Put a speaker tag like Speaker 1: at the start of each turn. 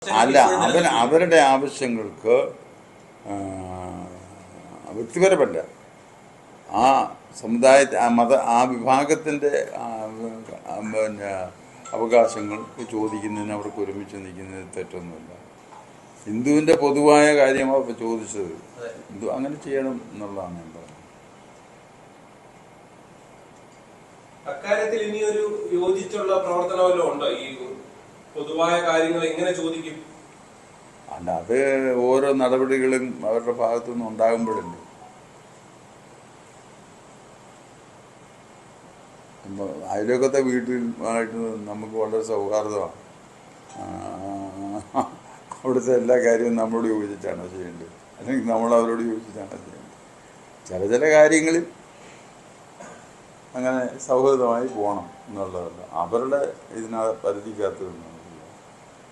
Speaker 1: അല്ല, അവരുടെ ആവശ്യങ്ങൾക്ക് വ്യക്തിപരമല്ല, ആ സമുദായത്തെ ആ വിഭാഗത്തിൻ്റെ പിന്നെ അവകാശങ്ങൾക്ക് ചോദിക്കുന്നതിന് അവർക്ക് ഒരുമിച്ച് നിൽക്കുന്നതിന് തെറ്റൊന്നുമില്ല. ഹിന്ദുവിൻ്റെ പൊതുവായ കാര്യമാണ് ഇപ്പോൾ ചോദിച്ചത്. ഹിന്ദു അങ്ങനെ ചെയ്യണം എന്നുള്ളതാണ് ഞാൻ പറഞ്ഞത്.
Speaker 2: അക്കാര്യത്തിൽ ഇനിയൊരു യോജിച്ചുള്ള പ്രവർത്തനമല്ലോ ഉണ്ടോ? ഈ പൊതുവായ കാര്യങ്ങൾ എങ്ങനെ ചോദിക്കും?
Speaker 1: അല്ല, അത് ഓരോ നടപടികളും അവരുടെ ഭാഗത്തുനിന്ന് ഉണ്ടാകുമ്പോഴല്ലേ. അയൽവക്കത്തെ വീട്ടിലുമായിട്ട് നമുക്ക് വളരെ സൗഹാർദ്ദമാണ്. അവിടുത്തെ എല്ലാ കാര്യവും നമ്മളോട് യോജിച്ചാണോ ചെയ്യേണ്ടത്, അല്ലെങ്കിൽ നമ്മൾ അവരോട് യോജിച്ചാണോ ചെയ്യേണ്ടത്? ചില കാര്യങ്ങളിൽ അങ്ങനെ സൗഹൃദമായി പോകണം എന്നുള്ളതല്ല, അവരുടെ ഇതിനകത്ത് പരിധിക്കകത്ത് നിന്ന്